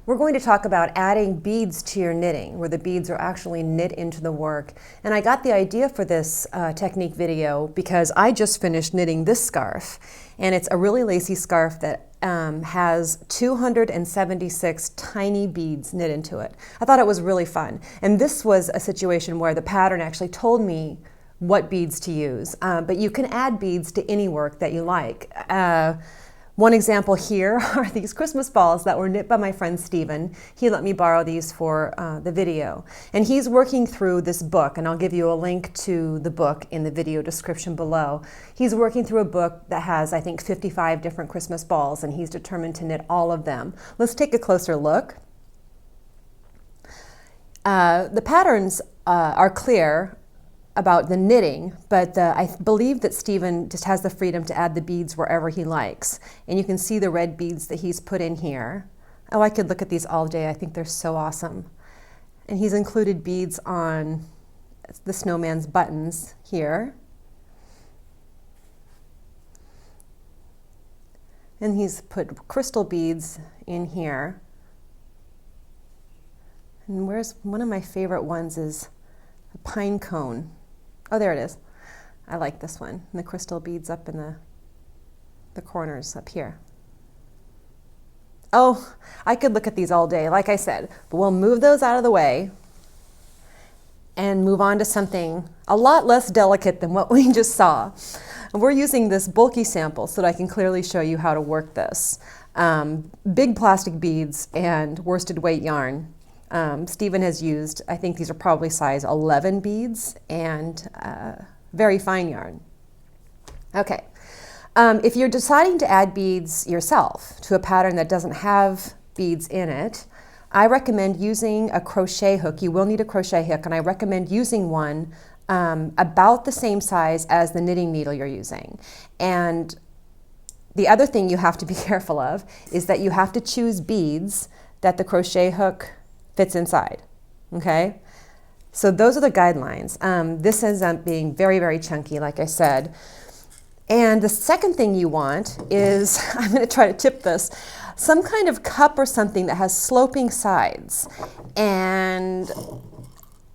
We're going to talk about adding beads to your knitting, where the beads are actually knit into the work. And I got the idea for this technique video because I just finished knitting this scarf. And it's a really lacy scarf that has 276 tiny beads knit into it. I thought it was really fun. And this was a situation where the pattern actually told me what beads to use. But you can add beads to any work that you like. One example here are these Christmas balls that were knit by my friend Stephen. He let me borrow these for the video. And he's working through this book, and I'll give you a link to the book in the video description below. He's working through a book that has, I think, 55 different Christmas balls, and he's determined to knit all of them. Let's take a closer look. The patterns are clear about the knitting, but I believe that Stephen just has the freedom to add the beads wherever he likes. And you can see the red beads that he's put in here. Oh, I could look at these all day. I think they're so awesome. And he's included beads on the snowman's buttons here. And he's put crystal beads in here. And where's one of my favorite ones is a pine cone. Oh, there it is. I like this one. And the crystal beads up in the corners up here. Oh, I could look at these all day, like I said, but we'll move those out of the way and move on to something a lot less delicate than what we just saw. And we're using this bulky sample so that I can clearly show you how to work this. Big plastic beads and worsted weight yarn. Stephen has used, I think these are probably size 11 beads and very fine yarn. Okay, if you're deciding to add beads yourself to a pattern that doesn't have beads in it, I recommend using a crochet hook. You will need a crochet hook, and I recommend using one about the same size as the knitting needle you're using. And the other thing you have to be careful of is that you have to choose beads that the crochet hook fits inside, okay? So those are the guidelines. This ends up being very, very chunky, like I said. And the second thing you want is, I'm gonna try to tip this, some kind of cup or something that has sloping sides. And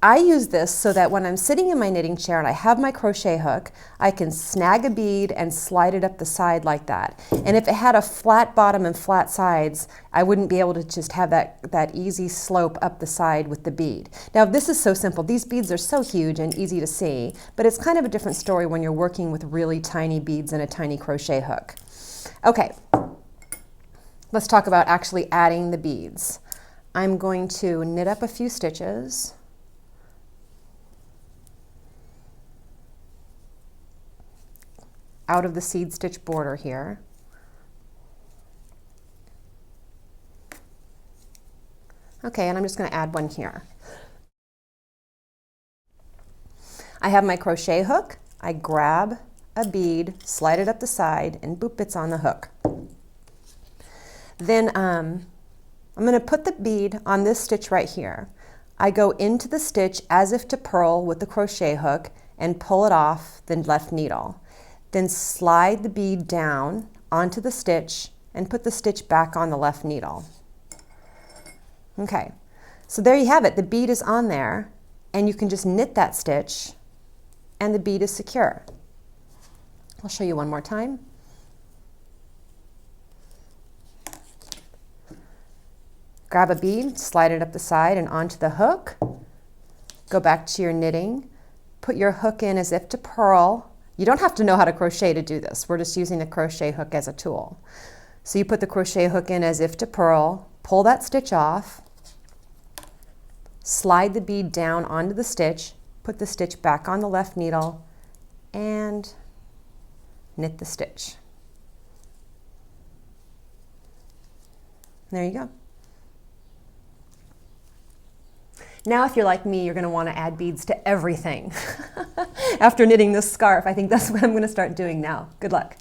I use this so that when I'm sitting in my knitting chair and I have my crochet hook, I can snag a bead and slide it up the side like that. And if it had a flat bottom and flat sides, I wouldn't be able to just have that easy slope up the side with the bead. Now this is so simple. These beads are so huge and easy to see, but it's kind of a different story when you're working with really tiny beads and a tiny crochet hook. Okay, let's talk about actually adding the beads. I'm going to knit up a few stitches. Out of the seed stitch border here. Okay, and I'm just going to add one here. I have my crochet hook. I grab a bead, slide it up the side, and boop, it's on the hook. Then I'm going to put the bead on this stitch right here. I go into the stitch as if to purl with the crochet hook and pull it off the left needle. Then slide the bead down onto the stitch and put the stitch back on the left needle. Okay, so there you have it. The bead is on there, and you can just knit that stitch, and the bead is secure. I'll show you one more time. Grab a bead, slide it up the side and onto the hook. Go back to your knitting. Put your hook in as if to purl. You don't have to know how to crochet to do this. We're just using the crochet hook as a tool. So you put the crochet hook in as if to purl, pull that stitch off, slide the bead down onto the stitch, put the stitch back on the left needle, and knit the stitch. There you go. Now, if you're like me, you're going to want to add beads to everything. After knitting this scarf, I think that's what I'm going to start doing now. Good luck.